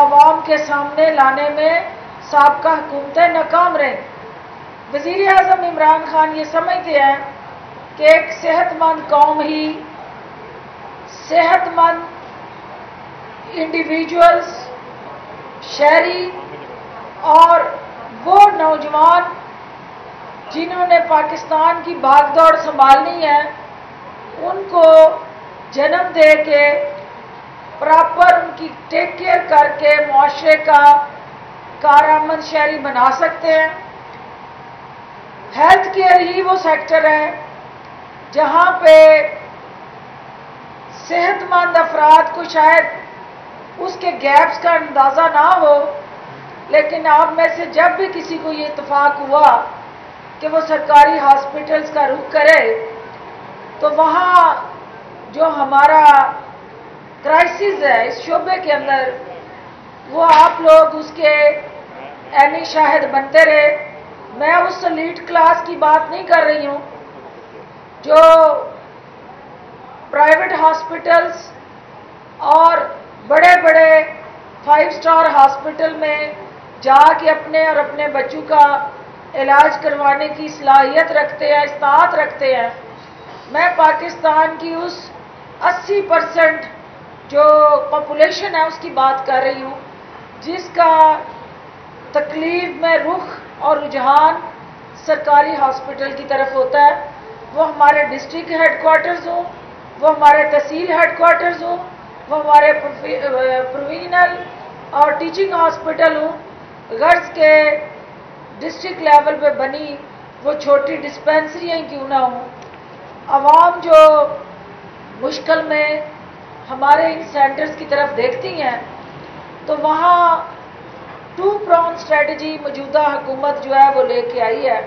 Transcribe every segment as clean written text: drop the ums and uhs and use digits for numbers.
عوام کے سامنے لانے میں سابقہ حکومتیں ناکام رہیں۔ وزیر اعظم عمران خان یہ سمجھتے ہیں کہ ایک صحت مند قوم ہی صحت مند انڈیویجولز، شہری اور وہ نوجوان جنہوں نے پاکستان کی بھاگ دوڑ سنبھالنی ہے، ان کو جنم دے کے پراپر ان کی ٹیک کیئر کر کے معاشرے کا کارآمد شہری بنا سکتے ہیں۔ ہیلتھ کیئر ہی وہ سیکٹر ہے جہاں پہ صحت مند افراد کو شاید اس کے گیپس کا اندازہ نہ ہو، لیکن آپ میں سے جب بھی کسی کو یہ اتفاق ہوا کہ وہ سرکاری ہاسپٹلز کا رخ کرے تو وہاں جو ہمارا کرائسس ہے اس شعبے کے اندر، وہ آپ لوگ اس کے عینی شاہد بنتے رہے۔ میں اس ایلیٹ کلاس کی بات نہیں کر رہی ہوں جو پرائیویٹ ہاسپٹلز اور بڑے بڑے 5 اسٹار ہاسپٹل میں جا کے اپنے اور اپنے بچوں کا علاج کروانے کی صلاحیت رکھتے ہیں، استطاعت رکھتے ہیں۔ میں پاکستان کی اس 80% جو پاپولیشن ہے اس کی بات کر رہی ہوں جس کا تکلیف میں رخ اور رجحان سرکاری ہاسپٹل کی طرف ہوتا ہے، وہ ہمارے ڈسٹرکٹ ہیڈ کوارٹرز ہوں، وہ ہمارے تحصیل ہیڈ کوارٹرز ہوں، وہ ہمارے پروینل اور ٹیچنگ ہاسپٹل ہوں، غرض کے ڈسٹرکٹ لیول پہ بنی وہ چھوٹی ڈسپینسریاں کیوں نہ ہوں۔ عوام جو مشکل میں ہمارے ان سینٹرز کی طرف دیکھتی ہیں تو وہاں 2 پرونگ اسٹریٹجی موجودہ حکومت جو ہے وہ لے کے آئی ہے۔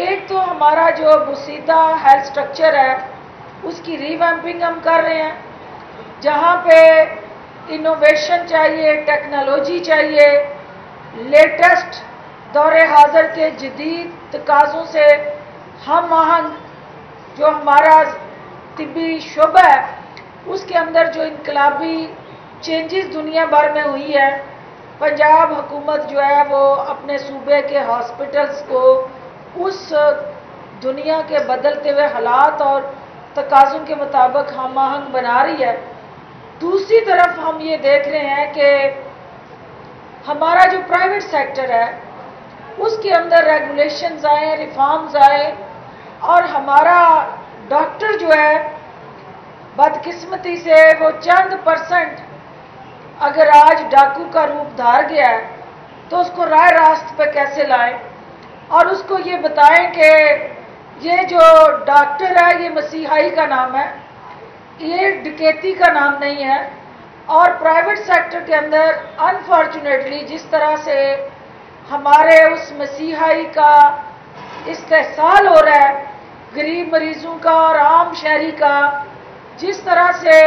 ایک تو ہمارا جو بسیدہ ہیلتھ سٹرکچر ہے اس کی ریویمپنگ ہم کر رہے ہیں، جہاں پہ انوویشن چاہیے، ٹیکنالوجی چاہیے، لیٹسٹ دور حاضر کے جدید تقاضوں سے ہم آہنگ جو ہمارا طبی شعبہ ہے اس کے اندر جو انقلابی چینجز دنیا بھر میں ہوئی ہے، پنجاب حکومت جو ہے وہ اپنے صوبے کے ہاسپٹلز کو اس دنیا کے بدلتے ہوئے حالات اور تقاضوں کے مطابق ہم آہنگ بنا رہی ہے۔ دوسری طرف ہم یہ دیکھ رہے ہیں کہ ہمارا جو پرائیویٹ سیکٹر ہے اس کے اندر ریگولیشنز آئیں، ریفارمز آئیں، اور ہمارا ڈاکٹر جو ہے بدقسمتی سے وہ چند % اگر آج ڈاکو کا روپ دھار گیا ہے تو اس کو راہ راست پہ کیسے لائیں اور اس کو یہ بتائیں کہ یہ جو ڈاکٹر ہے یہ مسیحائی کا نام ہے، یہ ڈکیتی کا نام نہیں ہے۔ اور پرائیویٹ سیکٹر کے اندر انفارچونیٹلی جس طرح سے ہمارے اس مسیحائی کا استحصال ہو رہا ہے، غریب مریضوں کا اور عام شہری کا جس طرح سے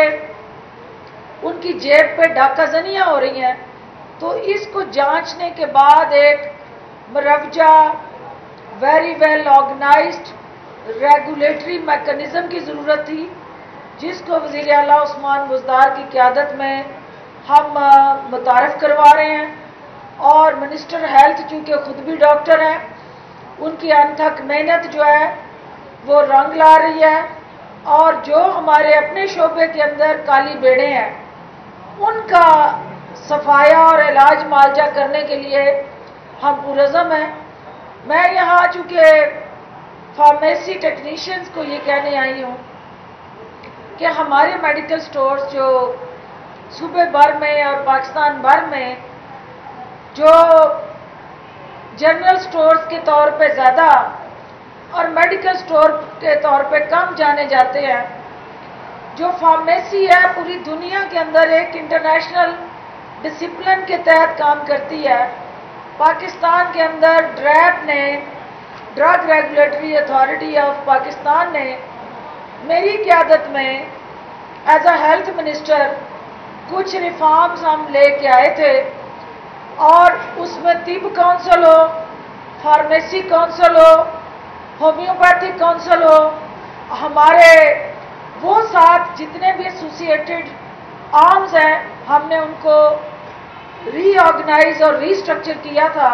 ان کی جیب پہ ڈاکہ زنیاں ہو رہی ہیں، تو اس کو جانچنے کے بعد ایک مروجہ very well organized regulatory mechanism کی ضرورت تھی، جس کو وزیر اعلیٰ عثمان بزدار کی قیادت میں ہم متعارف کروا رہے ہیں۔ اور منسٹر ہیلتھ چونکہ خود بھی ڈاکٹر ہیں، ان کی انتھک محنت جو ہے وہ رنگ لا رہی ہے، اور جو ہمارے اپنے شعبے کے اندر کالی بیڑے ہیں ان کا صفایا اور علاج معالجہ کرنے کے لیے ہم پرعزم ہیں۔ میں یہاں چونکہ فارمیسی ٹیکنیشینز کو یہ کہنے آئی ہوں کہ ہمارے میڈیکل سٹورز جو صوبے بھر میں اور پاکستان بھر میں جو جنرل سٹورز کے طور پہ زیادہ اور میڈیکل سٹور کے طور پہ کم جانے جاتے ہیں، جو فارمیسی ہے پوری دنیا کے اندر ایک انٹرنیشنل ڈسپلن کے تحت کام کرتی ہے۔ پاکستان کے اندر ڈریپ نے، drug regulatory authority of Pakistan نے میری قیادت میں ایز اے ہیلتھ منسٹر کچھ ریفارمز ہم لے کے آئے تھے، اور اس میں طب کونسل ہو، فارمیسی کونسل ہو، ہومیوپیتھک کونسل ہو، ہمارے وہ 7 جتنے بھی ایسوسیٹڈ آرمز ہیں ہم نے ان کو ری آرگنائز اور ریسٹرکچر کیا تھا،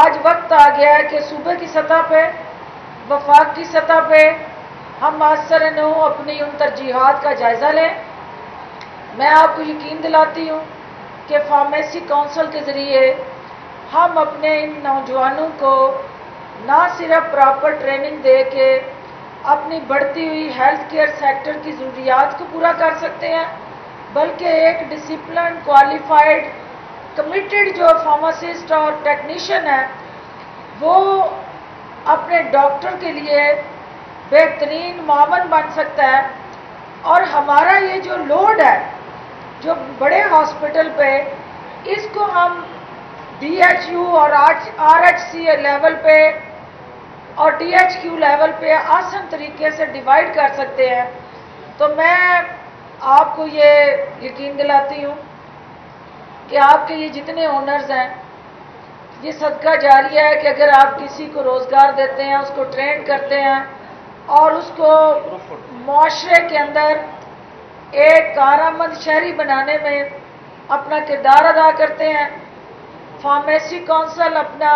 آج وقت آ گیا ہے کہ صوبے کی سطح پہ، وفاق کی سطح پہ ہم مؤثر نو اپنی ان ترجیحات کا جائزہ لیں۔ میں آپ کو یقین دلاتی ہوں کہ فارمیسی کونسل کے ذریعے ہم اپنے ان نوجوانوں کو نہ صرف پراپر ٹریننگ دے کے اپنی بڑھتی ہوئی ہیلتھ کیئر سیکٹر کی ضروریات کو پورا کر سکتے ہیں، بلکہ ایک ڈسپلن، کوالیفائڈ، کمیٹڈ جو فارماسسٹ اور ٹیکنیشین ہے وہ اپنے ڈاکٹر کے لیے بہترین معاون بن سکتا ہے۔ اور ہمارا یہ جو لوڈ ہے جو بڑے ہاسپٹل پہ، اس کو ہم ڈی ایچ یو اور آر ایچ سی لیول پہ اور ڈی ایچ کیو لیول پہ آسان طریقے سے ڈیوائڈ کر سکتے ہیں۔ تو میں آپ کو یہ یقین دلاتی ہوں کہ آپ کے یہ جتنے اونرز ہیں، یہ صدقہ جاریہ ہے کہ اگر آپ کسی کو روزگار دیتے ہیں، اس کو ٹرین کرتے ہیں اور اس کو معاشرے کے اندر ایک کارآمد شہری بنانے میں اپنا کردار ادا کرتے ہیں۔ فارمیسی کونسل اپنا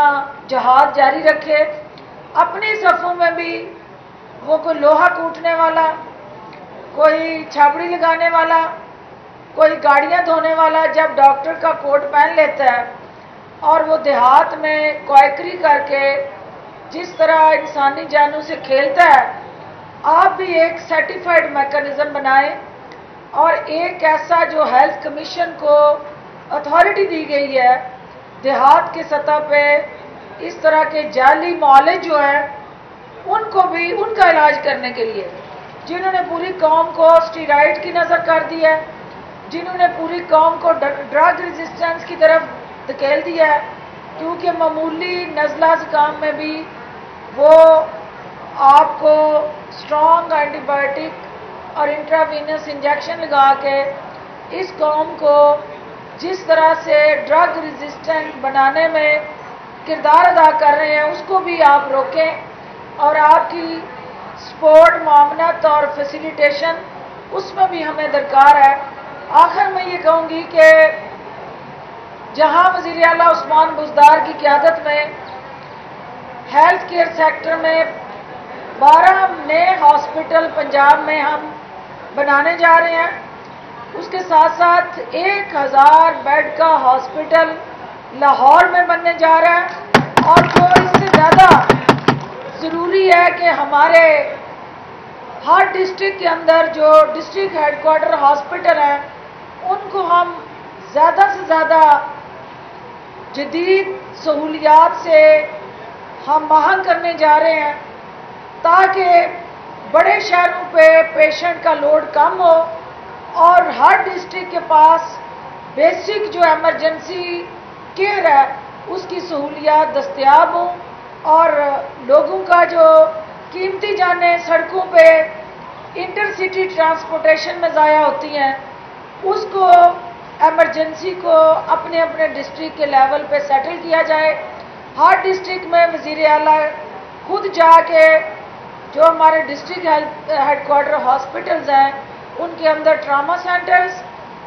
جہاد جاری رکھے، اپنی صفوں میں بھی وہ کوئی لوہا کوٹنے والا، کوئی چھاپڑی لگانے والا، کوئی گاڑیاں دھونے والا جب ڈاکٹر کا کوٹ پہن لیتا ہے اور وہ دیہات میں کوائکری کر کے جس طرح انسانی جانوں سے کھیلتا ہے، آپ بھی ایک سرٹیفائڈ میکانزم بنائیں اور ایک ایسا جو ہیلتھ کمیشن کو اتھارٹی دی گئی ہے دیہات کی سطح پہ اس طرح کے جعلی معالج جو ہیں ان کو بھی ان کا علاج کرنے کے لیے، جنہوں نے پوری قوم کو اسٹیرائڈ کی نظر کر دی ہے، جنہوں نے پوری قوم کو ڈرگ ریزسٹنس کی طرف دھکیل دیا ہے، کیونکہ معمولی نزلہ زکام میں بھی وہ آپ کو اسٹرانگ اینٹی بایوٹک اور انٹراوینس انجیکشن لگا کے اس قوم کو جس طرح سے ڈرگ ریزسٹنٹ بنانے میں کردار ادا کر رہے ہیں اس کو بھی آپ روکیں، اور آپ کی سپورٹ، معاونت اور فیسیلیٹیشن اس میں بھی ہمیں درکار ہے۔ آخر میں یہ کہوں گی کہ جہاں وزیر اعلیٰ عثمان بزدار کی قیادت میں ہیلتھ کیئر سیکٹر میں 12 نئے ہاسپٹل پنجاب میں ہم بنانے جا رہے ہیں، اس کے ساتھ ساتھ 1000 بیڈ کا ہاسپٹل لاہور میں بننے جا رہا ہے، اور جو اس سے زیادہ ضروری ہے کہ ہمارے ہر ڈسٹرکٹ کے اندر جو ڈسٹرکٹ ہیڈ کوارٹر ہاسپٹل ہیں ان کو ہم زیادہ سے زیادہ جدید سہولیات سے ہم مہنگ کرنے جا رہے ہیں تاکہ بڑے شہروں پہ پیشنٹ کا لوڈ کم ہو اور ہر ڈسٹرکٹ کے پاس بیسک جو ایمرجنسی کیئر ہے اس کی سہولیات دستیاب ہوں، اور لوگوں کا جو قیمتی جانیں سڑکوں پہ انٹر سٹی ٹرانسپورٹیشن میں ضائع ہوتی ہیں اس کو ایمرجنسی کو اپنے اپنے ڈسٹرکٹ کے لیول پہ سیٹل کیا جائے۔ ہر ڈسٹرکٹ میں وزیر اعلیٰ خود جا کے جو ہمارے ڈسٹرکٹ ہیڈ کوارٹر ہاسپٹلز ہیں ان کے اندر ٹراما سینٹرز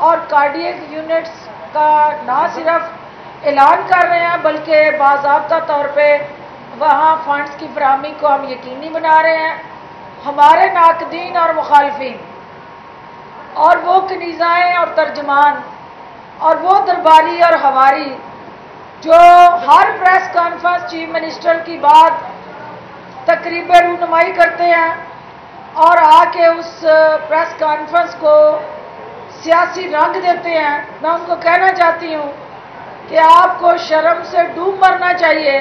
اور کارڈیک یونٹس کا نہ صرف اعلان کر رہے ہیں بلکہ باضابطہ طور پہ وہاں فنڈز کی فراہمی کو ہم یقینی بنا رہے ہیں۔ ہمارے ناقدین اور مخالفین اور وہ کنیزائیں اور ترجمان اور وہ درباری اور ہواری جو ہر پریس کانفرنس چیف منسٹر کی بات تقریب رونمائی کرتے ہیں اور آ کے اس پریس کانفرنس کو سیاسی رنگ دیتے ہیں، میں ان کو کہنا چاہتی ہوں کہ آپ کو شرم سے ڈوب مرنا چاہیے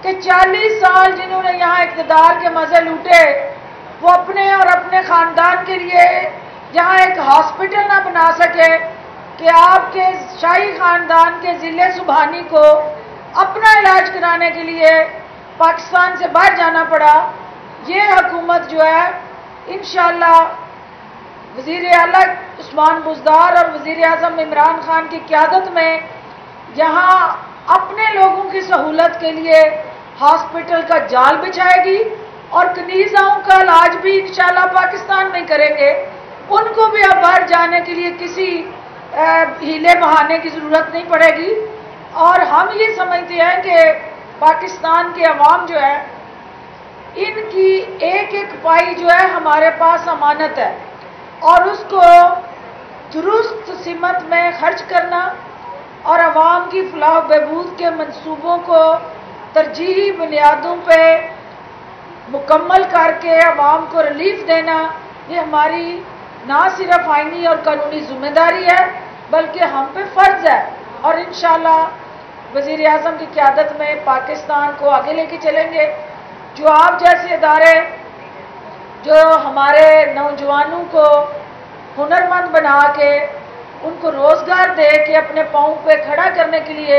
کہ 40 سال جنہوں نے یہاں اقتدار کے مزے لوٹے وہ اپنے اور اپنے خاندان کے لیے یہاں ایک ہاسپٹل نہ بنا سکے کہ آپ کے شاہی خاندان کے ضلع سبحانی کو اپنا علاج کرانے کے لیے پاکستان سے باہر جانا پڑا۔ یہ حکومت جو ہے انشاءاللہ وزیر اعلیٰ عثمان بزدار اور وزیر اعظم عمران خان کی قیادت میں یہاں اپنے لوگوں کی سہولت کے لیے ہاسپٹل کا جال بچھائے گی، اور کنیزاؤں کا علاج بھی انشاءاللہ پاکستان میں کریں گے۔ ان کو بھی اب باہر جانے کے لیے کسی ہیلے بہانے کی ضرورت نہیں پڑے گی، اور ہم یہ سمجھتے ہیں کہ پاکستان کے عوام جو ہے ان کی ایک ایک پائی جو ہے ہمارے پاس امانت ہے، اور اس کو درست سمت میں خرچ کرنا اور عوام کی فلاح و بہبود کے منصوبوں کو ترجیحی بنیادوں پہ مکمل کر کے عوام کو ریلیف دینا، یہ ہماری نہ صرف آئینی اور قانونی ذمہ داری ہے بلکہ ہم پہ فرض ہے، اور انشاءاللہ وزیر اعظم کی قیادت میں پاکستان کو آگے لے کے چلیں گے۔ جو آپ جیسے ادارے جو ہمارے نوجوانوں کو ہنرمند بنا کے ان کو روزگار دے کے اپنے پاؤں پہ کھڑا کرنے کے لیے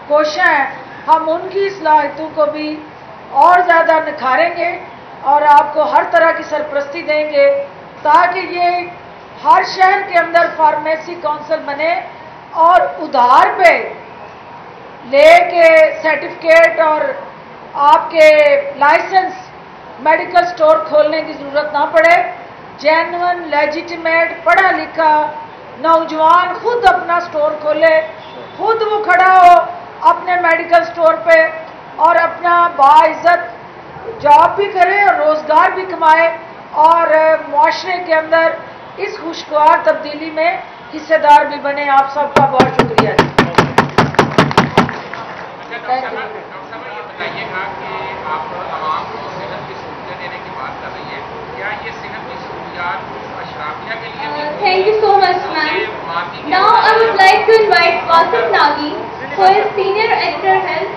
کوشاں ہیں، ہم ان کی صلاحیتوں کو بھی اور زیادہ نکھاریں گے اور آپ کو ہر طرح کی سرپرستی دیں گے تاکہ یہ ہر شہر کے اندر فارمیسی کونسل بنے، اور ادھار پہ لے کے سرٹیفکیٹ اور آپ کے لائسنس میڈیکل سٹور کھولنے کی ضرورت نہ پڑے۔ جینون لیجیٹیمیٹ پڑھا لکھا نوجوان خود اپنا سٹور کھولے، خود وہ کھڑا ہو اپنے میڈیکل سٹور پہ اور اپنا باعزت جاب بھی کرے اور روزگار بھی کمائے اور معاشرے کے اندر اس خوشگوار تبدیلی میں حصے دار بھی بنے۔ آپ سب کا بہت شکریہ جی۔ ڈاکٹر صاحب یہ بتائیے گا کہ آپ عوام کو صحت کی سہولتیں دینے کی بات کر رہی ہیں، کیا یہ صحت کی سہولیات اشرافیہ کے لیے بھی؟ Thank you so much, ma'am. Now I would like to invite Qasim Nagi, who is Senior Editor Health.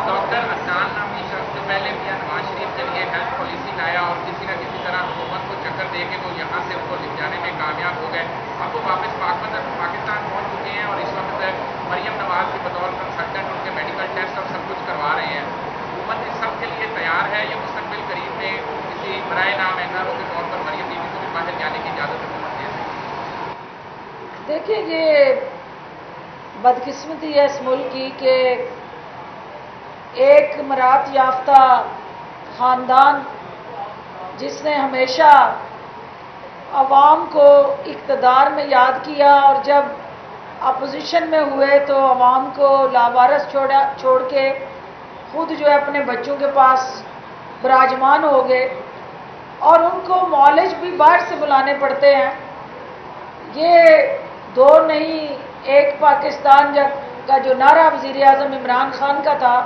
Doctor Adnan نامی شخص جو پہلے بھی نواز شریف کے لیے ہیلتھ پالیسی لایا اور کسی نہ کسی طرح حکومت کو چکر دے کے وہ یہاں سے ان کو نپٹانے میں کامیاب ہو گئے، اب وہ واپس پاکستان پہنچ چکے ہیں اور اس وقت مریم نواز کی بطور کنسلٹنٹ ان کے میڈیکل ٹیسٹ اور سب کچھ کروا رہے ہیں۔ حکومت اس سب کے لیے تیار ہے یا مستقبل قریب میں کسی برائے نام این آر او کے طور پر مریم بیوی کو بھی باہر جانے کی اجازت حکومت دے سکتی؟ دیکھیں، یہ بدقسمتی ہے اس ملک کی کہ ایک مرات یافتہ خاندان جس نے ہمیشہ عوام کو اقتدار میں یاد کیا اور جب اپوزیشن میں ہوئے تو عوام کو لاوارث چھوڑ کے خود جو ہے اپنے بچوں کے پاس براجمان ہو گئے اور ان کو معالج بھی باہر سے بلانے پڑتے ہیں۔ یہ دو نہیں، ایک پاکستان کا جو نعرہ وزیر اعظم عمران خان کا تھا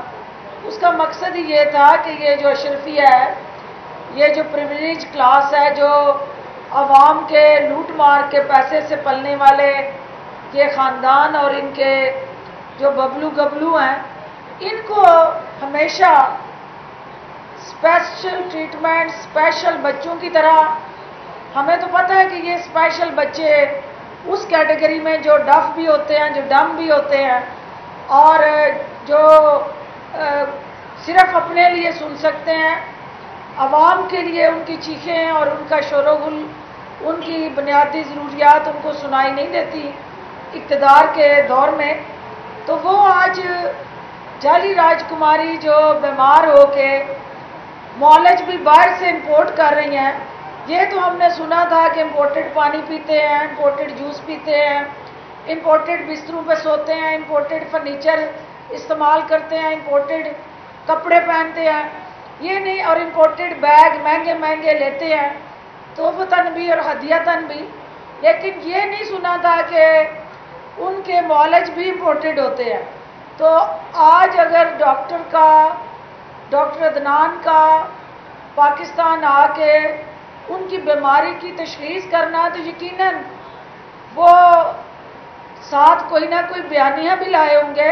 اس کا مقصد ہی یہ تھا کہ یہ جو اشرفیہ ہے، یہ جو پریویلیج کلاس ہے، جو عوام کے لوٹ مار کے پیسے سے پلنے والے یہ خاندان اور ان کے جو ببلو گبلو ہیں، ان کو ہمیشہ اسپیشل ٹریٹمنٹ، اسپیشل بچوں کی طرح، ہمیں تو پتہ ہے کہ یہ اسپیشل بچے اس کیٹیگری میں جو ڈف بھی ہوتے ہیں، جو ڈم بھی ہوتے ہیں اور جو صرف اپنے لیے سن سکتے ہیں، عوام کے لیے ان کی چیخیں اور ان کا شور و غل، ان کی بنیادی ضروریات ان کو سنائی نہیں دیتی اقتدار کے دور میں، تو وہ آج جعلی راجکماری جو بیمار ہو کے معالج بھی باہر سے امپورٹ کر رہی ہیں۔ یہ تو ہم نے سنا تھا کہ امپورٹڈ پانی پیتے ہیں، امپورٹڈ جوس پیتے ہیں، امپورٹڈ بستروں پہ سوتے ہیں، امپورٹڈ فرنیچر استعمال کرتے ہیں، امپورٹڈ کپڑے پہنتے ہیں، یہ نہیں، اور امپورٹڈ بیگ مہنگے مہنگے لیتے ہیں، تحفتاً بھی اور ہدیتاً بھی، لیکن یہ نہیں سنا تھا کہ ان کے معالج بھی امپورٹڈ ہوتے ہیں۔ تو آج اگر ڈاکٹر عدنان کا پاکستان آ کے ان کی بیماری کی تشخیص کرنا، تو یقیناً وہ ساتھ کوئی نہ کوئی بیانیہ بھی لائے ہوں گے،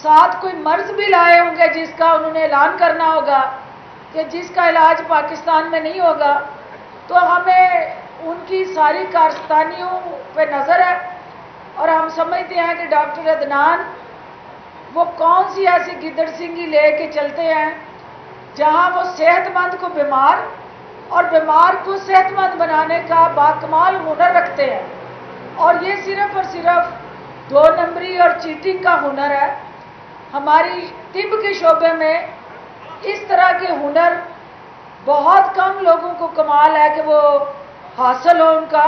ساتھ کوئی مرض بھی لائے ہوں گے جس کا انہوں نے اعلان کرنا ہوگا کہ جس کا علاج پاکستان میں نہیں ہوگا۔ تو ہمیں ان کی ساری کارستانیوں پہ نظر ہے اور ہم سمجھتے ہیں کہ ڈاکٹر عدنان وہ کون سی ایسی گدڑ سنگھی لے کے چلتے ہیں جہاں وہ صحت مند کو بیمار اور بیمار کو صحت مند بنانے کا باکمال ہنر رکھتے ہیں، اور یہ صرف اور صرف دو نمبری اور چیٹنگ کا ہنر ہے۔ ہماری طب کے شعبے میں اس طرح کے ہنر بہت کم لوگوں کو کمال ہے کہ وہ حاصل ہو ان کا،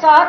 7